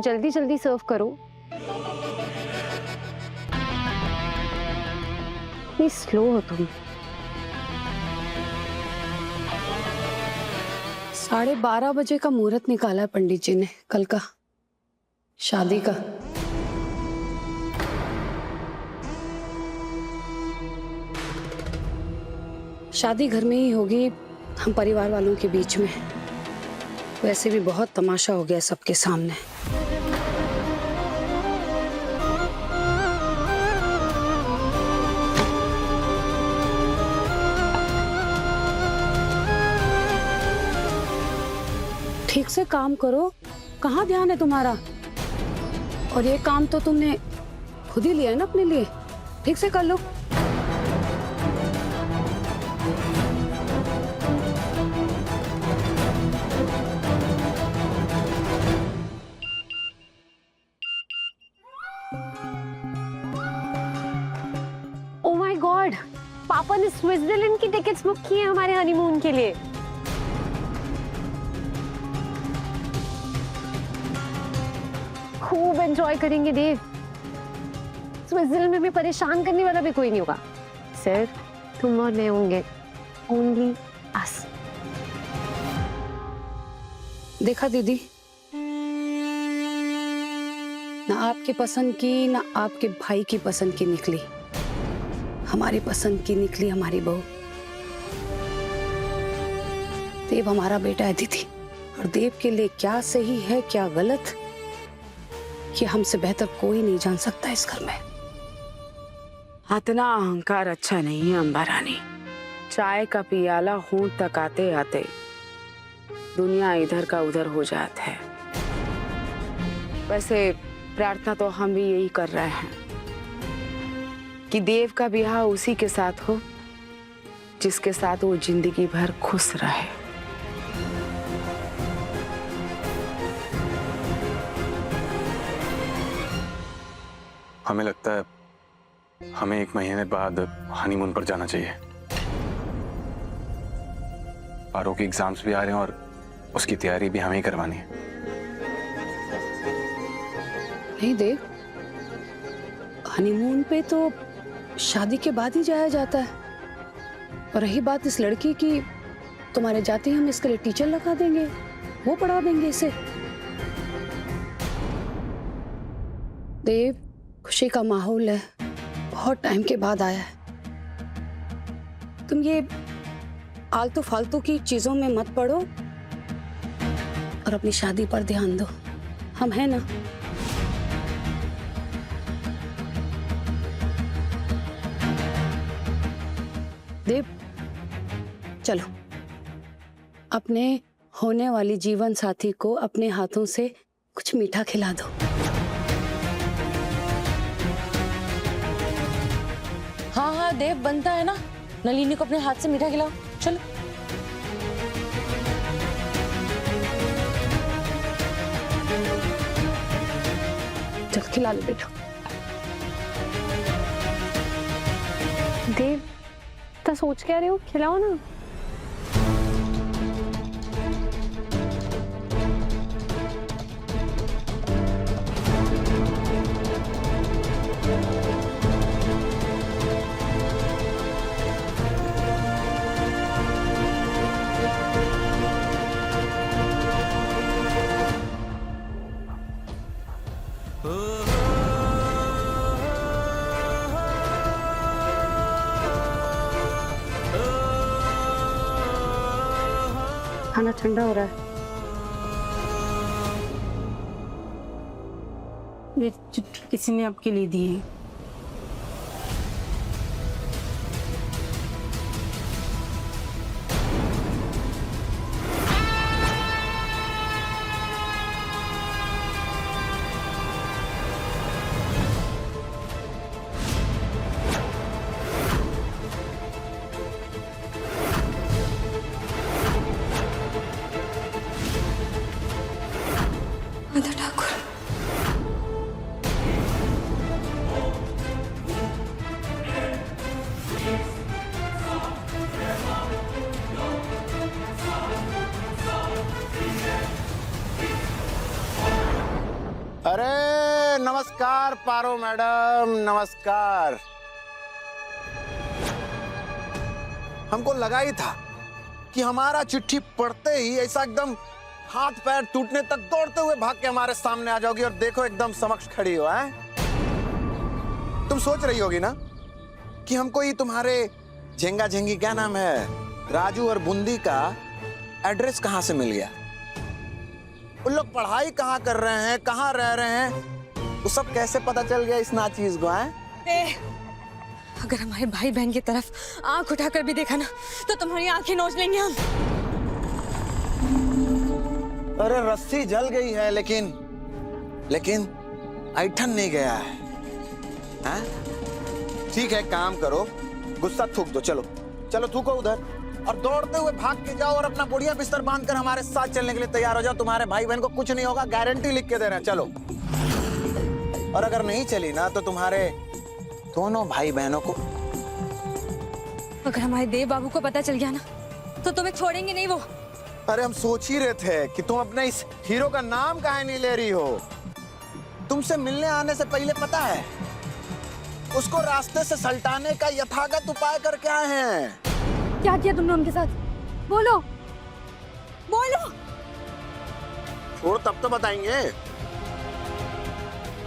जल्दी जल्दी सर्व करो। इतनी स्लो हो तुम। 12:30 बजे का मुहूर्त निकाला है पंडित जी ने कल का शादी का। शादी घर में ही होगी, हम परिवार वालों के बीच में। वैसे भी बहुत तमाशा हो गया सबके सामने। ठीक से काम करो, कहाँ ध्यान है तुम्हारा? और ये काम तो तुमने खुद ही लिया है ना अपने लिए, ठीक से कर लो। ओ माय गॉड, पापा ने स्विट्जरलैंड की टिकट्स बुक की हैं हमारे हनीमून के लिए। खूब एंजॉय करेंगे देव। स्विट्जरलैंड में भी परेशान करने वाला भी कोई नहीं होगा। सिर्फ तुम और मैं होंगे, ओनली अस। देखा दीदी, ना आपकी पसंद की ना आपके भाई की पसंद की निकली, हमारी पसंद की निकली हमारी बहू। देव हमारा बेटा है दीदी, और देव के लिए क्या सही है क्या गलत, ये हमसे बेहतर कोई नहीं जान सकता इस घर में। इतना अहंकार अच्छा नहीं है अम्बा रानी। चाय का पियाला होंठ तक आते आते दुनिया इधर का उधर हो जाता है। वैसे प्रार्थना तो हम भी यही कर रहे हैं कि देव का ब्याह उसी के साथ हो जिसके साथ वो जिंदगी भर खुश रहे। हमें लगता है हमें 1 महीने बाद हनीमून पर जाना चाहिए। आरो के एग्जाम्स भी आ रहे हैं और उसकी तैयारी भी हमें ही करवानी है। नहीं देव, हनीमून पे तो शादी के बाद ही जाया जाता है। और रही बात इस लड़की की, तुम्हारे जाते ही हम इसके लिए टीचर लगा देंगे, वो पढ़ा देंगे इसे। देव, खुशी का माहौल है, बहुत टाइम के बाद आया है। तुम ये आलतू फालतू की चीजों में मत पड़ो और अपनी शादी पर ध्यान दो। हम हैं ना। देव, चलो अपने होने वाली जीवन साथी को अपने हाथों से कुछ मीठा खिला दो। हाँ हाँ देव, बनता है ना। नलिनी को अपने हाथ से मीठा खिलाओ, चलो। चल खिला लो बेटा। देव, तो सोच क्या रहे हो, खिलाओ ना। खाना ठंडा हो रहा है। ये चिट्ठी किसी ने आपके लिए दी है। माता ठाकुर, नमस्कार पारो मैडम, नमस्कार। हमको लगा ही था कि हमारा चिट्ठी पढ़ते ही ऐसा एकदम हाथ पैर टूटने तक दौड़ते हुए भाग के हमारे सामने आ जाओगी और देखो एकदम समक्ष खड़ी हो। है तुम सोच रही होगी ना कि हमको ये तुम्हारे झेंगा झेंगी क्या नाम है राजू और बूंदी का एड्रेस कहां से मिल गया, उन लोग पढ़ाई कहां कर रहे हैं, कहां रह रहे हैं, वो सब कैसे पता चल गया इस नाचीज को। है अगर हमारे भाई बहन की तरफ आंख उठाकर भी देखा ना तो तुम्हारी आंखें नोच लेंगे हम। अरे रस्सी जल गई है लेकिन ऐठन नहीं गया है। हैं? ठीक है, काम करो, गुस्सा थूक दो, चलो चलो थूको उधर और दौड़ते हुए भाग के जाओ और अपना बढ़िया बिस्तर बांधकर हमारे साथ चलने के लिए तैयार हो जाओ। तुम्हारे भाई बहन को कुछ नहीं होगा, गारंटी लिख के दे रहे हैं। चलो, और अगर नहीं चली ना तो तुम्हारे दोनों भाई बहनों को, अगर हमारे देव बाबू को पता चल गया ना तो तुम्हें छोड़ेंगे नहीं वो। अरे हम सोच ही रहे थे कि तुम अपने इस हीरो का नाम काहे नहीं ले रही हो। तुमसे मिलने आने से पहले पता है उसको रास्ते से सल्टाने का यथागत उपाय करके आए हैं। क्या किया तुमने उनके साथ? बोलो बोलो। छोड़, तब तो बताएंगे।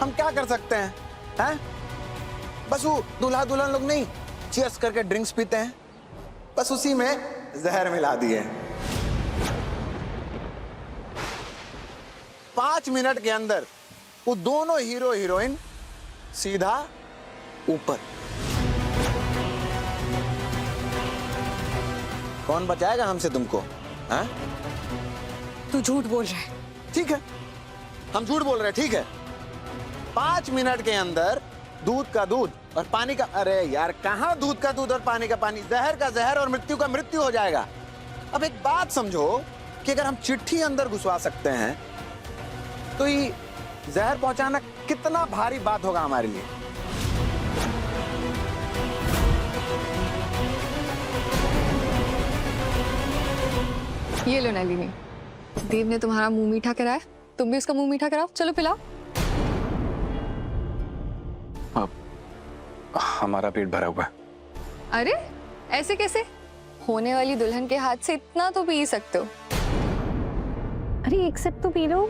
हम क्या कर सकते हैं? हैं? बस वो दूल्हा दुल्हन लोग नहीं चीयर्स करके ड्रिंक्स पीते हैं, बस उसी में जहर मिला दिए। 5 मिनट के अंदर वो दोनों हीरो हीरोइन सीधा ऊपर। कौन बचाएगा हमसे तुमको? हैं? तू झूठ बोल रहा है। ठीक है, हम झूठ बोल रहे हैं, ठीक है। 5 मिनट के अंदर दूध का दूध और पानी का, अरे यार कहाँ दूध का दूध और पानी का पानी, जहर का जहर और मृत्यु का मृत्यु हो जाएगा। अब एक बात समझो कि अगर हम चिट्ठी अंदर घुसवा सकते हैं तो ये जहर पहुंचाना कितना भारी बात होगा हमारे लिए। ये लो नलिनी, देव ने तुम्हारा मुंह मीठा कराया, तुम भी उसका मुंह मीठा कराओ, चलो पिलाओ। हमारा पेट भरा हुआ है। अरे ऐसे कैसे? होने वाली दुल्हन के हाथ से इतना तो पी सकते हो। अरे एक सिप तो पी लो।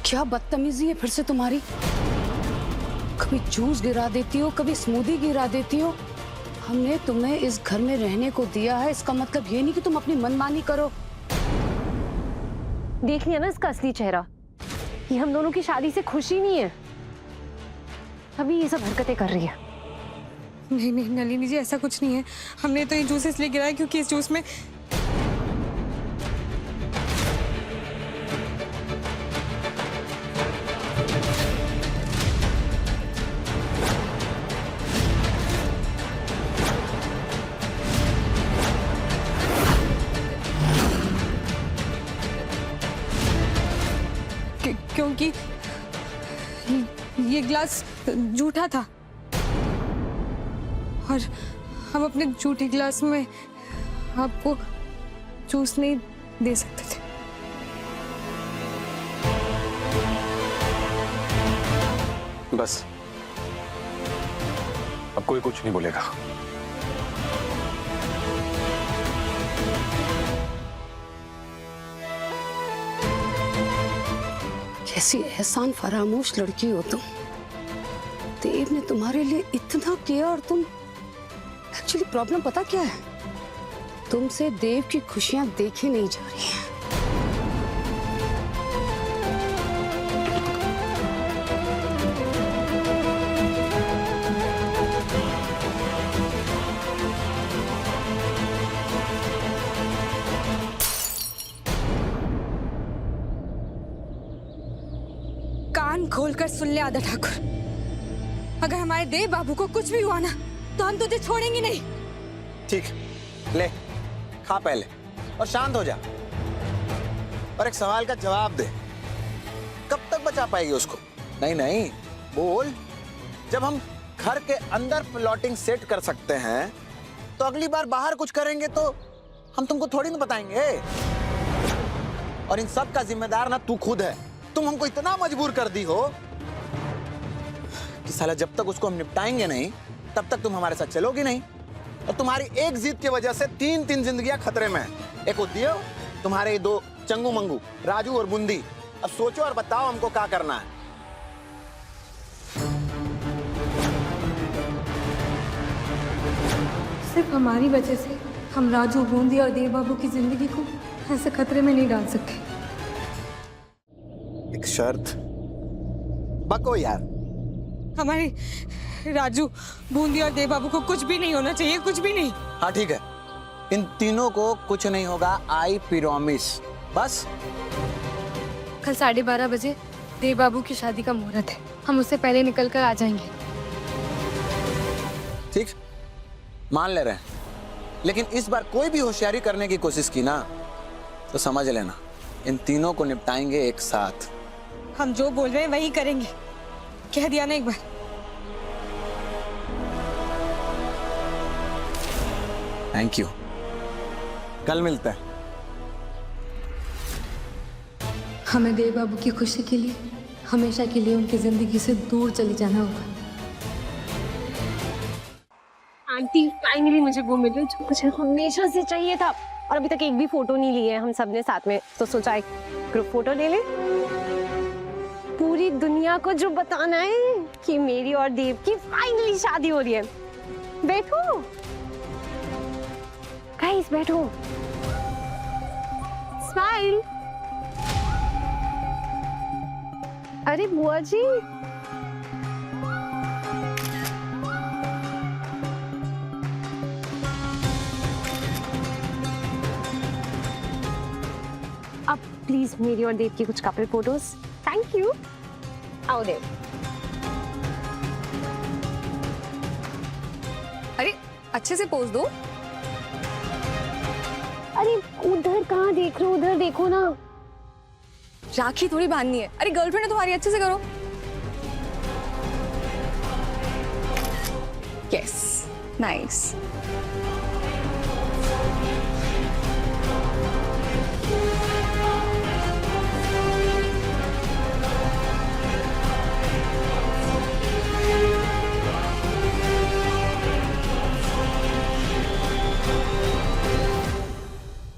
क्या बदतमीजी है फिर से तुम्हारी। कभी जूस गिरा देती हो, कभी स्मूदी गिरा देती हो। हमने तुम्हें इस घर में रहने को दिया है, इसका मतलब ये नहीं कि तुम अपनी मनमानी करो। देख लिया ना इसका असली चेहरा, ये हम दोनों की शादी से खुशी नहीं है, अभी ये सब हरकतें कर रही है। नहीं नहीं नलिनी जी, ऐसा कुछ नहीं है। हमने तो ये जूस इसलिए गिराया क्योंकि इस जूस में क्योंकि ये ग्लास झूठा था और हम अपने झूठे ग्लास में आपको जूस नहीं दे सकते थे। बस अब कोई कुछ नहीं बोलेगा। कैसी एहसान फरामोश लड़की हो तुम। देव ने तुम्हारे लिए इतना किया और तुम, एक्चुअली प्रॉब्लम पता क्या है, तुमसे देव की खुशियां देखी नहीं जा रही हैं। कान खोलकर सुन ले आदा ठाकुर, अगर हमारे देव बाबू को कुछ भी हुआ ना तो हम तुझे छोड़ेंगे नहीं। ठीक, ले खा पहले और शांत हो जा। और एक सवाल का जवाब दे, कब तक बचा पाएगी उसको? नहीं नहीं बोल। जब हम घर के अंदर प्लॉटिंग सेट कर सकते हैं तो अगली बार बाहर कुछ करेंगे तो हम तुमको थोड़ी ना बताएंगे। और इन सब का जिम्मेदार ना तू खुद है। तुम हमको इतना मजबूर कर दी हो कि साला जब तक उसको हम निपटाएंगे नहीं तब तक तुम हमारे साथ चलोगी नहीं। और तुम्हारी एक जिद की वजह से तीन जिंदगियां खतरे में हैं। एक उद्योग, तुम्हारे दो चंगू मंगू राजू और बूंदी। अब सोचो और बताओ हमको क्या करना है। सिर्फ हमारी वजह से हम राजू, बूंदी और देव बाबू की जिंदगी को ऐसे खतरे में नहीं डाल सकते। एक शर्त, बको यार। हमारे राजू, बूंदी और देव बाबू को कुछ भी नहीं होना चाहिए, कुछ भी नहीं। हाँ ठीक है, इन तीनों को कुछ नहीं होगा, आई प्रॉमिस। बस कल 12:30 बजे देव बाबू की शादी का मुहूर्त है, हम उससे पहले निकल कर आ जाएंगे। ठीक, मान ले रहे हैं, लेकिन इस बार कोई भी होशियारी करने की कोशिश की ना तो समझ लेना इन तीनों को निपटाएंगे एक साथ। हम जो बोल रहे हैं वही करेंगे, कह दिया ना एक बार। थैंक यू, कल मिलते हैं। हमें देव बाबू की खुशी के लिए हमेशा के लिए उनकी जिंदगी से दूर चली जाना होगा। आंटी फाइनली मुझे वो मिला जो मुझे हमेशा से चाहिए था। और अभी तक एक भी फोटो नहीं ली है हम सब ने साथ में, तो सोचा एक ग्रुप फोटो ले ले। पूरी दुनिया को जो बताना है कि मेरी और देव की फाइनली शादी हो रही है। बैठो गाइस, बैठो, स्माइल। अरे बुआ जी, अब प्लीज मेरी और देव की कुछ कपल फोटोज। Thank you. आओ देव। अरे अच्छे से पोज दो। अरे उधर कहाँ देख रहे हो, उधर देखो ना। राखी थोड़ी बांधनी है, अरे गर्लफ्रेंड है तुम्हारी, अच्छे से करो। Yes, nice.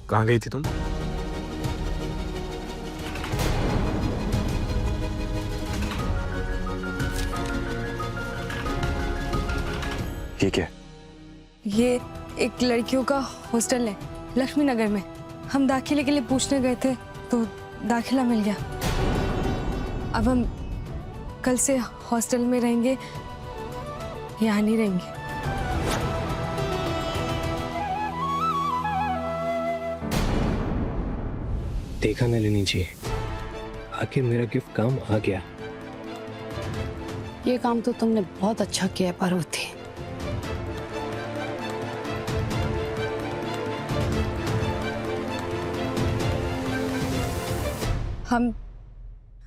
कहाँ गई थी तुम? ये क्या? ये एक लड़कियों का हॉस्टल है लक्ष्मी नगर में। हम दाखिले के लिए पूछने गए थे तो दाखिला मिल गया। अब हम कल से हॉस्टल में रहेंगे, यहाँ नहीं रहेंगे। देखा नलिनी जी, आखिर मेरा गिफ्ट काम आ गया। ये काम तो तुमने बहुत अच्छा किया है पार्वती। हम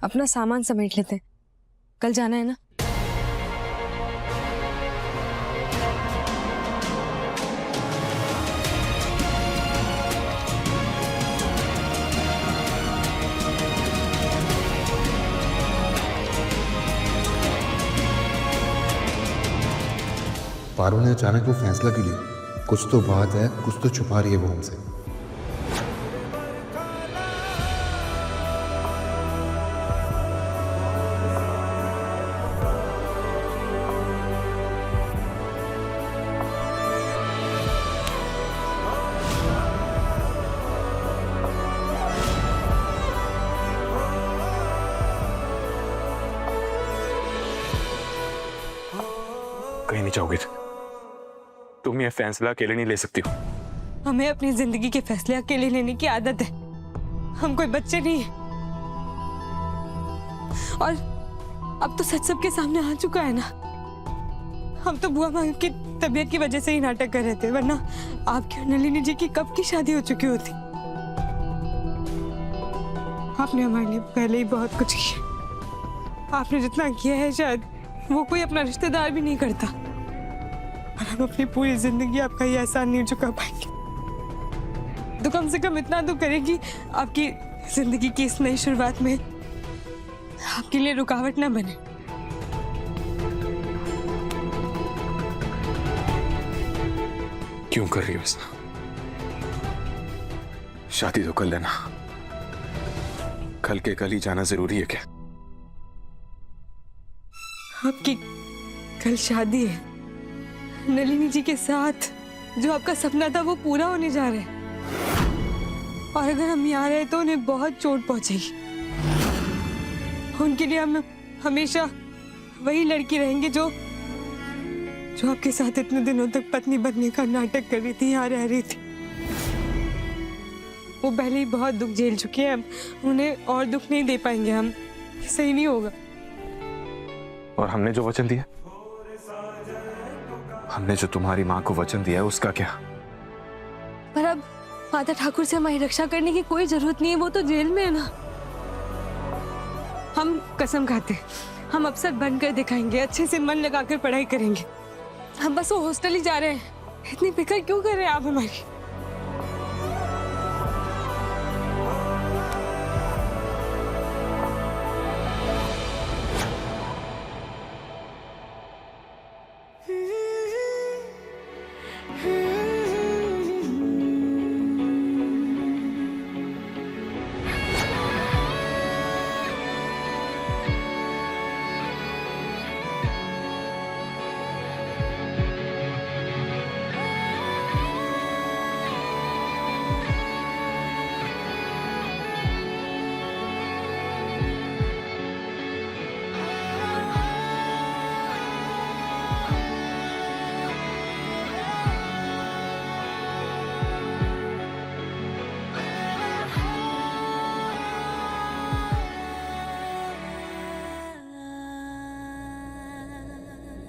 अपना सामान समेट लेते हैं, कल जाना है ना। पारो ने अचानक वो फैसला क्यों लिया? कुछ तो बात है, कुछ तो छुपा रही है वो हमसे। कहीं नहीं जाओगे तुम, ये फैसला अकेले नहीं ले सकती हो। हमें अपनी जिंदगी के फैसले अकेले लेने की आदत है। हम कोई बच्चे नहीं हैं। और अब तो सच सबके सामने आ चुका है ना। हम तो बुआ माँ की तबीयत की वजह से ही नाटक कर रहे थे, वरना आपकी और नलिनी जी की कब की शादी हो चुकी होती। आपने हमारे लिए पहले ही बहुत कुछ किया। आपने जितना किया है शायद वो कोई अपना रिश्तेदार भी नहीं करता। और हम अपनी पूरी जिंदगी आपका ये एहसान नहीं चुका पाएंगे। तो कम से कम इतना तो करेगी, आपकी जिंदगी की इस नई शुरुआत में आपके लिए रुकावट ना बने। क्यों कर रही हो ऐसा? शादी तो कर लेना। कल के कल ही जाना जरूरी है क्या? आपकी कल शादी है नलिनी जी के साथ। जो आपका सपना था वो पूरा होने जा रहा है। और अगर हम यहाँ रहे तो उन्हें बहुत चोट पहुंचेगी। उनके लिए हम हमेशा वही लड़की रहेंगे जो आपके साथ इतने दिनों तक पत्नी बनने का नाटक कर रही थी, यहाँ रह रही थी। वो पहले ही बहुत दुख झेल चुके हैं, अब उन्हें और दुख नहीं दे पाएंगे हम। सही नहीं होगा। और हमने जो वचन दिया, हमने जो तुम्हारी माँ को वचन दिया है, उसका क्या? पर अब माता ठाकुर से हमारी रक्षा करने की कोई जरूरत नहीं है। वो तो जेल में है ना। हम कसम खाते हैं, हम अफसर बनकर दिखाएंगे, अच्छे से मन लगाकर पढ़ाई करेंगे। हम बस वो हॉस्टल ही जा रहे हैं। इतनी फिक्र क्यों कर रहे हैं आप हमारी?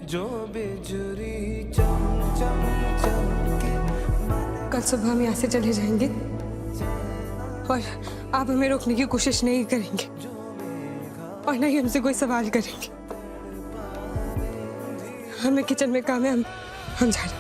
जो बिजुरी चम चम चमके। कल सुबह हम यहाँ से चले जाएंगे और आप हमें रोकने की कोशिश नहीं करेंगे और नहीं हमसे कोई सवाल करेंगे। हमें किचन में काम है, हम जा रहे हैं।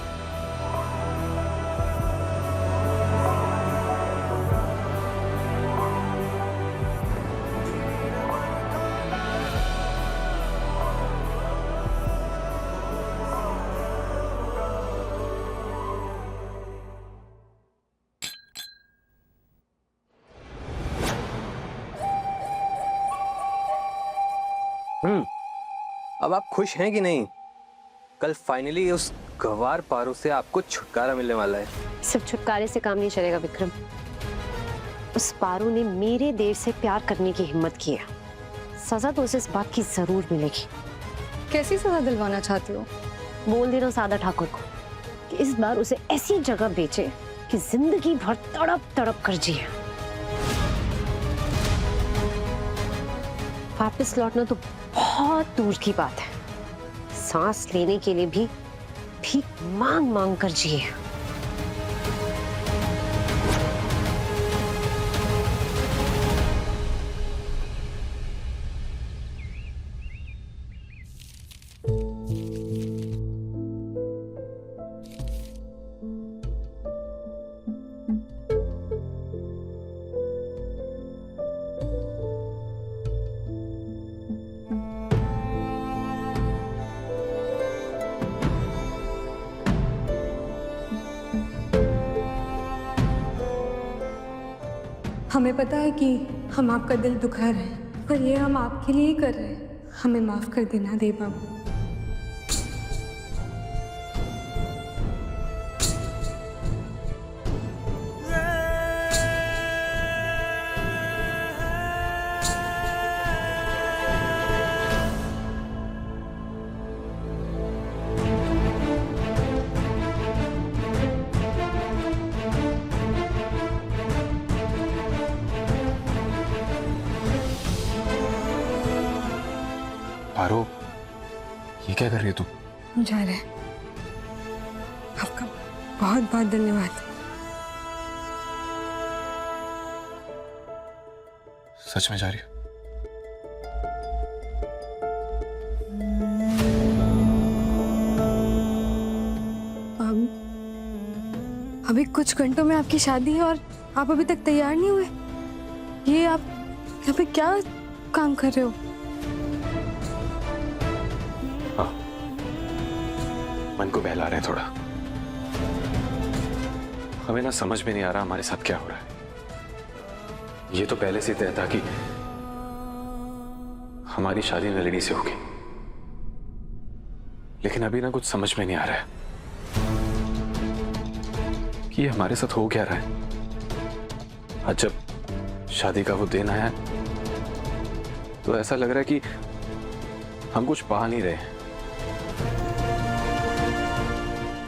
अब आप खुश हैं कि नहीं? कल फाइनली उस गवार पारो से आपको छुटकारा मिलने वाला है। सिर्फ छुटकारे से काम नहीं चलेगा विक्रम। उस पारो ने मेरे देर से प्यार करने की हिम्मत की है। सजा तो उसे इस बात की जरूर मिलेगी। कैसी सजा दिलवाना चाहती हो? बोल देना सादा ठाकुर को कि इस बार उसे ऐसी जगह बेचे कि जिंदगी भर तड़प तड़प कर जिए। वापस लौटना तो बहुत दूर की बात है। सांस लेने के लिए भी भीख मांग मांग कर जिए। हमें पता है कि हम आपका दिल दुखा रहे हैं, पर ये हम आपके लिए ही कर रहे हैं। हमें माफ कर देना देव बाबू। पारो, ये क्या कर रही है तू? हम जा रहे हैं। आपका बहुत बहुत धन्यवाद। सच में जा रही हो? अभी कुछ घंटों में आपकी शादी है और आप अभी तक तैयार नहीं हुए। ये आप यहाँ पे क्या काम कर रहे हो? हाँ, मन को बहला रहे हैं थोड़ा। हमें ना समझ में नहीं आ रहा हमारे साथ क्या हो रहा है। ये तो पहले से तय था कि हमारी शादी नलिनी से होगी, लेकिन अभी ना कुछ समझ में नहीं आ रहा है कि ये हमारे साथ हो क्या रहा है। आज जब शादी का वो दिन आया तो ऐसा लग रहा है कि हम कुछ पा नहीं रहे,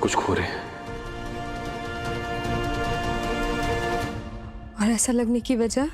कुछ खो रहे हैं। और ऐसा लगने की वजह